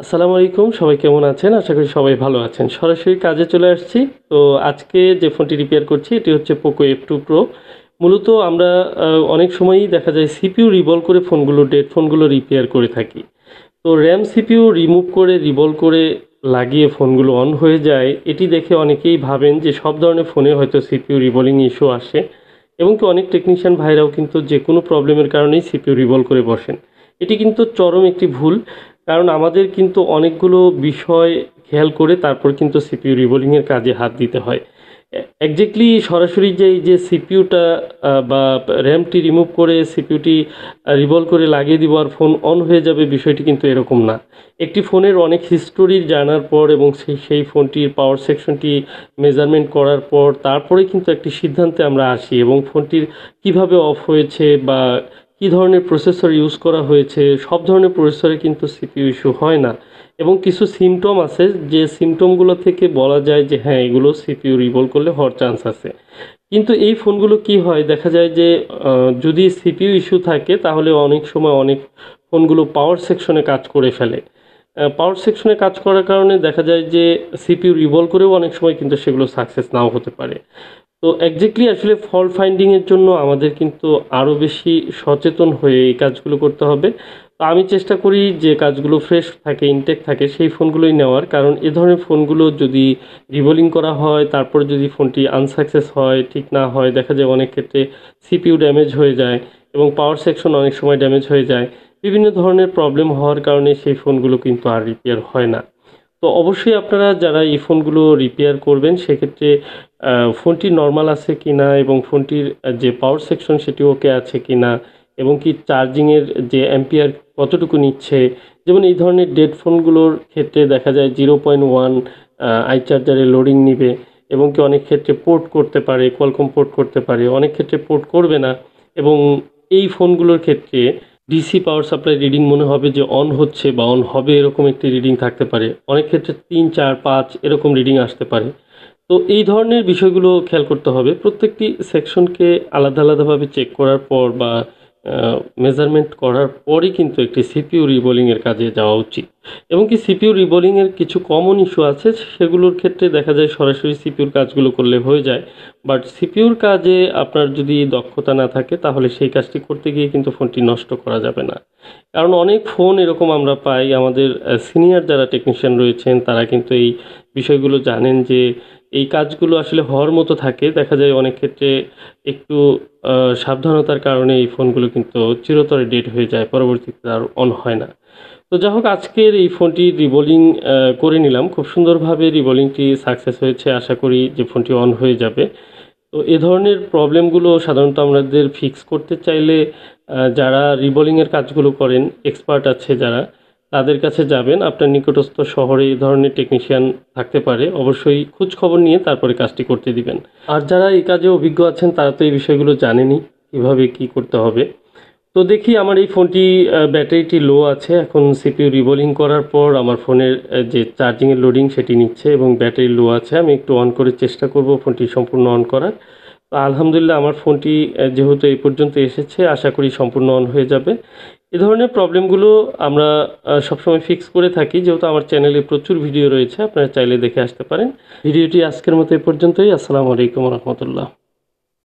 আসসালামু আলাইকুম। সবাই কেমন আছেন? আশা করি সবাই ভালো আছেন। সরাসরি কাজে চলে আসছি। তো আজকে যে ফোনটি রিপেয়ার করছি এটি হচ্ছে POCO F2 Pro। মূলত আমরা অনেক সময়ই দেখা যায় CPU রিভলভ করে ডেড ফোনগুলো রিপেয়ার করে থাকি। তো RAM CPU রিমুভ করে রিভলভ করে লাগিয়ে ফোনগুলো অন হয়ে যায়, এটি দেখে অনেকেই ভাবেন যে সব ধরনের ফোনে হয়তো CPU রিভলিং ইস্যু আসে এবং কি অনেক টেকনিশিয়ান ভাইরাও কিন্তু যেকোনো প্রবলেমের কারণেই CPU রিভলভ করে বসেন। এটি কিন্তু চরম একটি ভুল। কারণ আমাদের কিন্তু অনেকগুলো বিষয় খেয়াল করে তারপর কিন্তু CPU রিভলিংয়ের কাজে হাত দিতে হয়। এক্সাক্টলি সরাসরি যে এই যে সিপিইউটা বা র্যামটি রিমুভ করে সিপিইউটি রিভলভ করে লাগিয়ে দিব আর ফোন অন হয়ে যাবে, বিষয়টি কিন্তু এরকম না। একটি ফোনের অনেক হিস্টোরি জানার পর এবং সেই ফোনটির পাওয়ার সেকশনটি মেজারমেন্ট করার পর তারপরে কিন্তু একটি সিদ্ধান্তে আমরা আসি এবং ফোনটির কিভাবে অফ হয়েছে বা কী ধরনের প্রসেসর ইউজ করা হয়েছে, সব ধরনের প্রসেসরে কিন্তু সিপিইউ ইস্যু হয় না। এবং কিছু সিমটম আছে যে সিমটমগুলো থেকে বলা যায় যে হ্যাঁ, এগুলো সিপিইউ রিভলভ করলে হওয়ার চান্স আছে। কিন্তু এই ফোনগুলো কি হয় দেখা যায় যে যদি সিপিইউ ইস্যু থাকে তাহলে অনেক সময় অনেক ফোনগুলো পাওয়ার সেকশনে কাজ করে ফেলে। পাওয়ার সেকশনে কাজ করার কারণে দেখা যায় যে সিপিইউ রিভলভ করেও অনেক সময় কিন্তু সেগুলো সাকসেস নাও হতে পারে। তো এক্সাক্টলি আসলে ফল্ট ফাইন্ডিং এর জন্য আমাদের কিন্তু আরও বেশি সচেতন হয়ে এই কাজগুলো করতে হবে। তো আমি চেষ্টা করি যে কাজগুলো ফ্রেশ থাকে, ইনটেক থাকে সেই ফোনগুলোই নেওয়ার। কারণ এ ধরনের ফোনগুলো যদি রিবোলিং করা হয়, তারপরে যদি ফোনটি আনসাকসেস হয়, ঠিক না হয়, দেখা যায় অনেক ক্ষেত্রে সিপিইউ ড্যামেজ হয়ে যায় এবং পাওয়ার সেকশন অনেক সময় ড্যামেজ হয়ে যায়। বিভিন্ন ধরনের প্রবলেম হওয়ার কারণে সেই ফোনগুলো কিন্তু আর রিপেয়ার হয় না। তো অবশ্যই আপনারা যারা এই ফোনগুলো রিপেয়ার করবেন সেক্ষেত্রে ফোনটি নরমাল আছে কিনা এবং ফোনটির যে পাওয়ার সেকশন সেটি ওকে আছে কিনা এবং কি চার্জিংয়ের যে অ্যাম্পিয়ার কতটুকু নিচ্ছে। যেমন এই ধরনের ডেড ফোনগুলোর ক্ষেত্রে দেখা যায় 0.1 আই চার্জারে লোডিং নিবে এবং কি অনেক ক্ষেত্রে পোর্ট করতে পারে, কোয়ালকম পোর্ট করতে পারে, অনেক ক্ষেত্রে পোর্ট করবে না। এবং এই ফোনগুলোর ক্ষেত্রে ডিসি পাওয়ার সাপ্লাই রিডিং মনে হবে যে অন হচ্ছে বা অন হবে এরকম একটি রিডিং থাকতে পারে। অনেক ক্ষেত্রে ৩, ৪, ৫ এরকম রিডিং আসতে পারে। তো এই ধরনের বিষয়গুলো খেয়াল করতে হবে। প্রত্যেকটি সেকশনকে আলাদা, আলাদাভাবে চেক করার পর বা আ মেজারমেন্ট করার পরই কিন্তু একটি সিপিইউ রিবোলিং এর কাজে যাওয়া উচিত। এবং কি সিপিইউ রিবোলিং এর কিছু কমন ইস্যু আছে সেগুলোর ক্ষেত্রে দেখা যায় সরাসরি সিপিইউর কাজগুলো করলে হয়ে যায়। বাট সিপিইউর কাজে আপনার যদি দক্ষতা না থাকে তাহলে সেই কাজটি করতে গিয়ে কিন্তু ফোনটি নষ্ট করা যাবে না। কারণ অনেক ফোন এরকম আমরা পাই আমাদের সিনিয়র যারা টেকনিশিয়ান রয়েছেন তারা কিন্তু এই বিষয়গুলো জানেন যে এই কাজগুলো আসলে হওয়ার মতো থাকে। দেখা যায় অনেক ক্ষেত্রে একটু আ সাবধানতার কারণে এই ফোনগুলো কিন্তু চিরতরে ডেড হয়ে যায়। পরবর্তীতে আর অন হয় না। তো যাই হোক আজকের এই ফোনটি রিবোলিং করে নিলাম। খুব সুন্দরভাবে রিবোলিংটি সাকসেস হয়েছে। আশা করি যে ফোনটি অন হয়ে যাবে। তো এ ধরনের প্রবলেমগুলো সাধারণত আমাদের ফিক্স করতে চাইলে যারা রিবোলিং এর কাজগুলো করেন, এক্সপার্ট আছে যারা, তাদের কাছে যাবেন। আপনার নিকটস্থ শহরে এই ধরনের টেকনিশিয়ান থাকতে পারে। অবশ্যই খোঁজ খবর নিয়ে তারপরে কাজটি করতে দিবেন। আর যারা এই কাজে অভিজ্ঞ আছেন তারা তো এই বিষয়গুলো জানেনই, কিভাবে কি করতে হবে। তো দেখি আমার এই ফোনটি ব্যাটারিটি লো আছে। এখন সিপিইউ রিবোলিং করার পর আমার ফোনের যে চার্জিংয়ের লোডিং সেটি নিচ্ছে এবং ব্যাটারি লো আছে। আমি একটু অন করে চেষ্টা করব ফোনটি সম্পূর্ণ অন করার। তো আলহামদুলিল্লাহ আমার ফোনটি যেহেতু এই পর্যন্ত এসেছে আশা করি সম্পূর্ণ অন হয়ে যাবে। এ ধরনের প্রবলেমগুলো আমরা সবসময় ফিক্স করে থাকি। যেহেতু আমার চ্যানেলে প্রচুর ভিডিও রয়েছে আপনারা চাইলে দেখে আসতে পারেন। ভিডিওটি আজকের মতো এ পর্যন্তই। আসসালামু আলাইকুম ওয়া রাহমাতুল্লাহ।